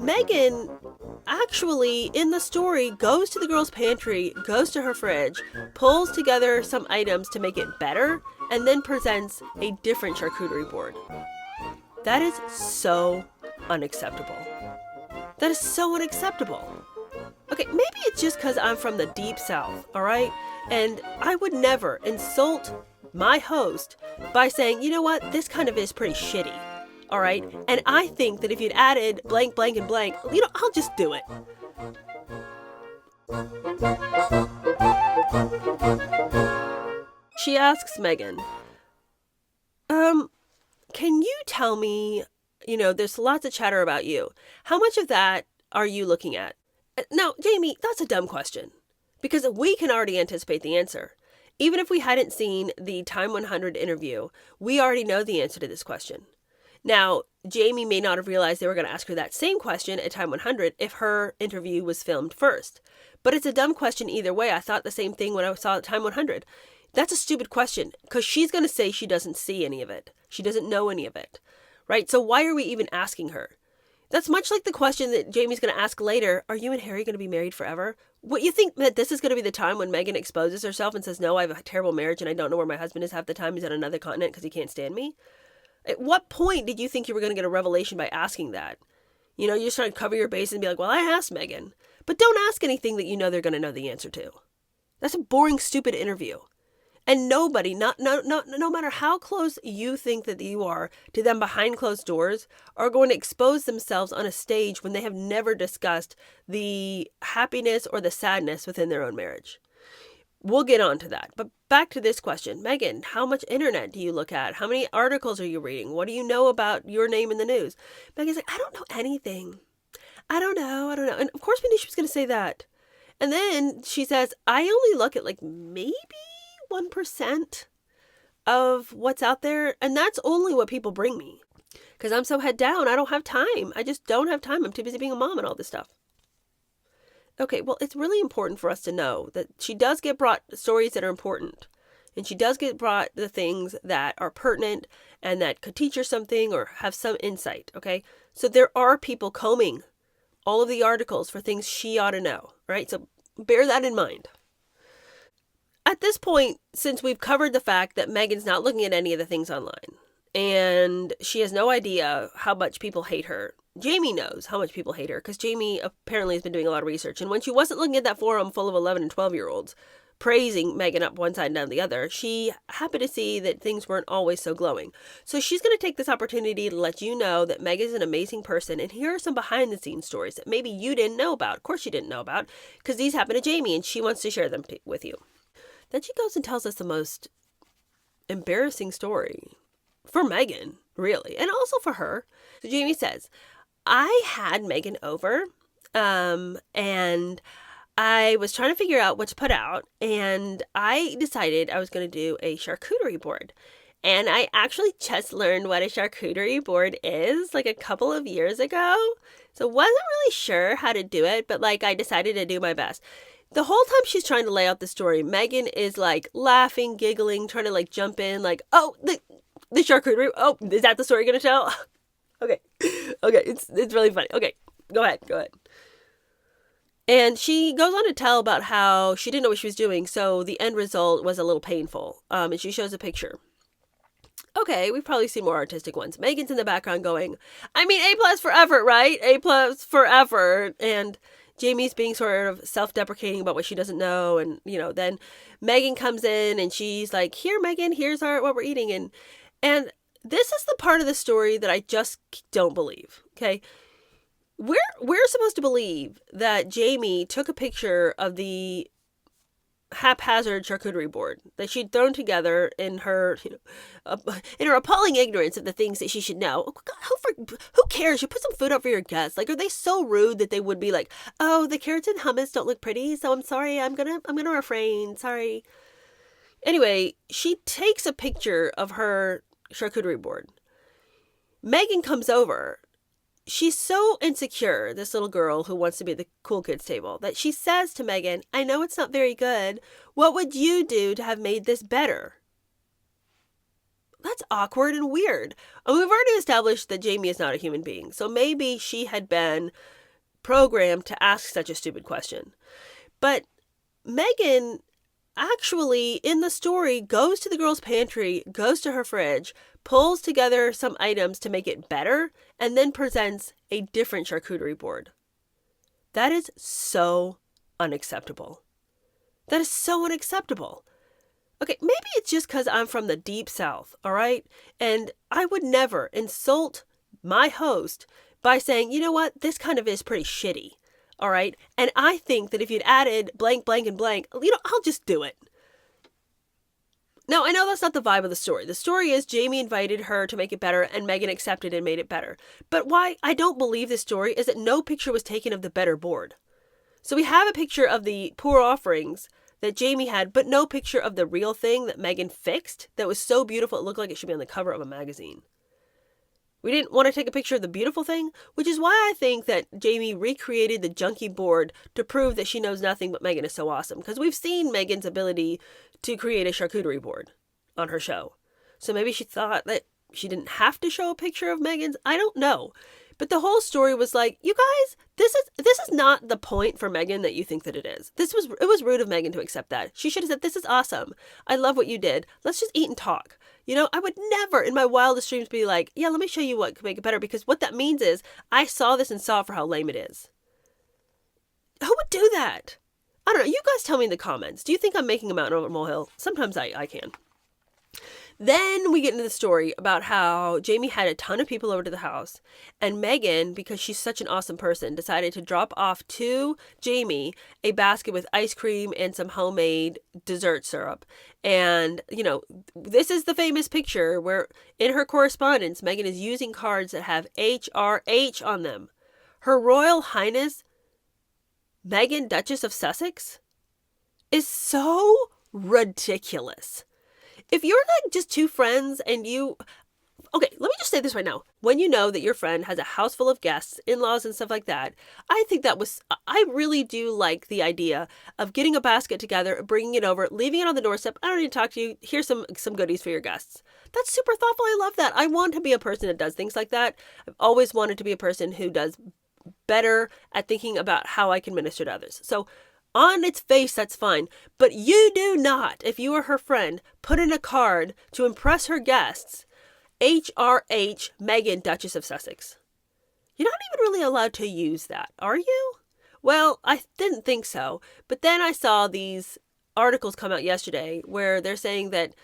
Megan actually, in the story, goes to the girl's pantry, goes to her fridge, pulls together some items to make it better, and then presents a different charcuterie board. That is so unacceptable. That is so unacceptable. Okay, maybe it's just because I'm from the deep south, all right? And I would never insult my host by saying, you know what, this kind of is pretty shitty, all right? And I think that if you'd added blank, blank, and blank, I'll just do it. She asks Megan, can you tell me, there's lots of chatter about you. How much of that are you looking at? Now, Jamie, that's a dumb question because we can already anticipate the answer. Even if we hadn't seen the Time 100 interview, we already know the answer to this question. Now, Jamie may not have realized they were going to ask her that same question at Time 100 if her interview was filmed first. But it's a dumb question either way. I thought the same thing when I saw Time 100. That's a stupid question because she's going to say she doesn't see any of it. She doesn't know any of it, right? So why are we even asking her? That's much like the question that Jamie's going to ask later. Are you and Harry going to be married forever? What, you think that this is going to be the time when Meghan exposes herself and says, no, I have a terrible marriage and I don't know where my husband is half the time. He's on another continent because he can't stand me. At what point did you think you were going to get a revelation by asking that? You're just trying to cover your base and be like, well, I asked Meghan. But don't ask anything that you know they're going to know the answer to. That's a boring, stupid interview. And nobody, no matter how close you think that you are to them behind closed doors, are going to expose themselves on a stage when they have never discussed the happiness or the sadness within their own marriage. We'll get on to that. But back to this question. Megan, how much internet do you look at? How many articles are you reading? What do you know about your name in the news? Megan's like, I don't know anything. I don't know. And of course we knew she was going to say that. And then she says, I only look at maybe 1% of what's out there. And that's only what people bring me. Because I'm so head down. I don't have time. I just don't have time. I'm too busy being a mom and all this stuff. Okay, well, it's really important for us to know that she does get brought stories that are important. And she does get brought the things that are pertinent and that could teach her something or have some insight, okay? So there are people combing all of the articles for things she ought to know, right? So bear that in mind. At this point, since we've covered the fact that Meghan's not looking at any of the things online and she has no idea how much people hate her, Jamie knows how much people hate her because Jamie apparently has been doing a lot of research. And when she wasn't looking at that forum full of 11 and 12-year-olds praising Meghan up one side and down the other, she happened to see that things weren't always so glowing. So she's going to take this opportunity to let you know that Meghan's an amazing person. And here are some behind-the-scenes stories that maybe you didn't know about. Of course you didn't know about because these happened to Jamie and she wants to share them with you. Then she goes and tells us the most embarrassing story for Meghan, really, and also for her. So Jamie says, I had Meghan over, and I was trying to figure out what to put out, and I decided I was going to do a charcuterie board. And I actually just learned what a charcuterie board is a couple of years ago. So wasn't really sure how to do it, but I decided to do my best. The whole time she's trying to lay out the story, Meghan is laughing, giggling, trying to jump in oh, the charcuterie. Oh, is that the story you're going to tell? Okay, it's really funny. Okay, go ahead. And she goes on to tell about how she didn't know what she was doing, so the end result was a little painful. And she shows a picture. Okay, we've probably seen more artistic ones. Meghan's in the background going, A+ for effort, right? A+ for effort. And Jamie's being sort of self-deprecating about what she doesn't know. And, then Meghan comes in and she's like, here, Meghan, here's what we're eating. And this is the part of the story that I just don't believe, okay? We're supposed to believe that Jamie took a picture of the haphazard charcuterie board that she'd thrown together in her, in her appalling ignorance of the things that she should know. Oh, God, who cares? You put some food out for your guests. Are they so rude that they would be like, oh, the carrots and hummus don't look pretty, so I'm sorry, I'm gonna refrain. Sorry. Anyway, she takes a picture of her charcuterie board. Meghan comes over. She's so insecure, this little girl who wants to be at the cool kids table, that she says to Meghan, I know it's not very good. What would you do to have made this better? That's awkward and weird. And we've already established that Jamie is not a human being. So maybe she had been programmed to ask such a stupid question. But Meghan actually, in the story, goes to the girl's pantry, goes to her fridge, pulls together some items to make it better, and then presents a different charcuterie board. That is so unacceptable. That is so unacceptable. Okay, maybe it's just because I'm from the deep south, all right? And I would never insult my host by saying, you know what, this kind of is pretty shitty, all right? And I think that if you'd added blank, blank, and blank, I'll just do it. Now, I know that's not the vibe of the story. The story is Jamie invited her to make it better and Meghan accepted and made it better. But why I don't believe this story is that no picture was taken of the better board. So we have a picture of the poor offerings that Jamie had, but no picture of the real thing that Meghan fixed that was so beautiful it looked like it should be on the cover of a magazine. We didn't want to take a picture of the beautiful thing, which is why I think that Jamie recreated the junky board to prove that she knows nothing but Meghan is so awesome. Because we've seen Meghan's ability to create a charcuterie board on her show. So maybe she thought that she didn't have to show a picture of Meghan's. I don't know. But the whole story was like, you guys, this is not the point for Meghan that you think that it is. It was rude of Meghan to accept that. She should have said, this is awesome. I love what you did. Let's just eat and talk. I would never in my wildest dreams be like, yeah, let me show you what could make it better. Because what that means is I saw this and saw it for how lame it is. Who would do that? I don't know. You guys tell me in the comments. Do you think I'm making a mountain over a molehill? Sometimes I can. Then we get into the story about how Jamie had a ton of people over to the house, and Meghan, because she's such an awesome person, decided to drop off to Jamie a basket with ice cream and some homemade dessert syrup. And, this is the famous picture where in her correspondence, Meghan is using cards that have HRH on them. Her Royal Highness, Meghan, Duchess of Sussex, is so ridiculous. If you're like just two friends and okay, let me just say this right now. When you know that your friend has a house full of guests, in-laws and stuff like that, I really do like the idea of getting a basket together, bringing it over, leaving it on the doorstep. I don't need to talk to you. Here's some goodies for your guests. That's super thoughtful. I love that. I want to be a person that does things like that. I've always wanted to be a person who does better at thinking about how I can minister to others. So on its face, that's fine. But you do not, if you are her friend, put in a card to impress her guests, HRH, Meghan, Duchess of Sussex. You're not even really allowed to use that, are you? Well, I didn't think so. But then I saw these articles come out yesterday where they're saying that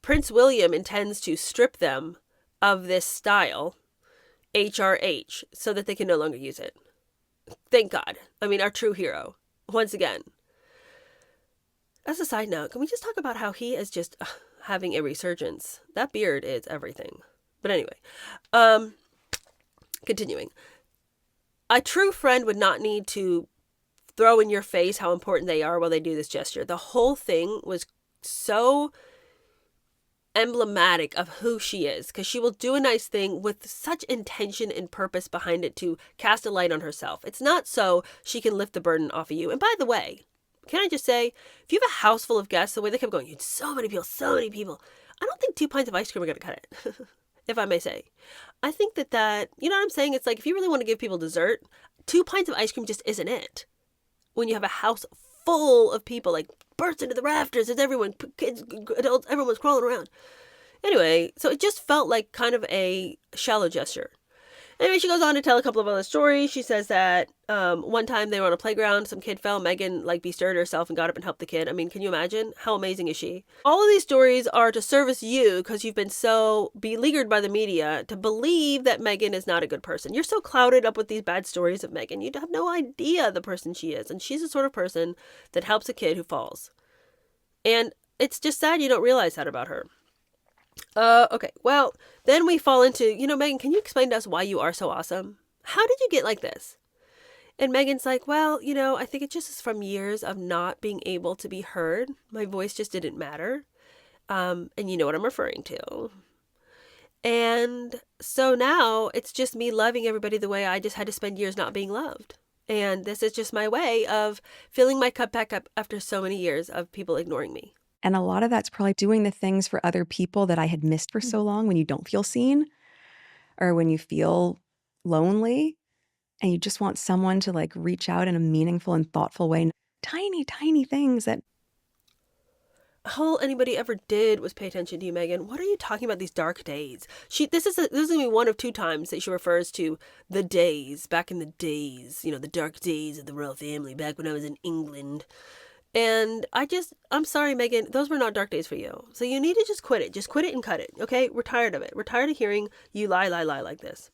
Prince William intends to strip them of this style, HRH, so that they can no longer use it. Thank God. I mean, our true hero. Once again, as a side note, can we just talk about how he is just having a resurgence? That beard is everything. But anyway, continuing. A true friend would not need to throw in your face how important they are while they do this gesture. The whole thing was so emblematic of who she is, because she will do a nice thing with such intention and purpose behind it to cast a light on herself. It's not so she can lift the burden off of you. And by the way, can I just say, if you have a house full of guests, the way they kept going, so many people, I don't think 2 pints of ice cream are going to cut it, if I may say. I think that, you know what I'm saying? It's like, if you really want to give people dessert, 2 pints of ice cream just isn't it. When you have a house full of people, like, burst into the rafters, there's everyone, kids, adults, everyone's crawling around. Anyway, so it just felt like kind of a shallow gesture. Anyway, she goes on to tell a couple of other stories. She says that one time they were on a playground, some kid fell, Meghan bestirred herself and got up and helped the kid. I mean, can you imagine? How amazing is she? All of these stories are to service you because you've been so beleaguered by the media to believe that Meghan is not a good person. You're so clouded up with these bad stories of Meghan. You have no idea the person she is. And she's the sort of person that helps a kid who falls. And it's just sad you don't realize that about her. Okay, well, then we fall into, Meghan, can you explain to us why you are so awesome? How did you get like this? And Meghan's like, well, I think it just is from years of not being able to be heard. My voice just didn't matter. And you know what I'm referring to. And so now it's just me loving everybody the way I just had to spend years not being loved. And this is just my way of filling my cup back up after so many years of people ignoring me. And a lot of that's probably doing the things for other people that I had missed for so long when you don't feel seen or when you feel lonely. and you just want someone to like reach out in a meaningful and thoughtful way. Tiny, tiny things that All anybody ever did was pay attention to you, Megan. What are you talking about, these dark days? This is gonna be one of two times that she refers to the days, back in the days, the dark days of the royal family, back when I was in England. And I'm sorry, Megan, those were not dark days for you. So you need to just quit it. Just quit it and cut it, okay? We're tired of it. We're tired of hearing you lie like this.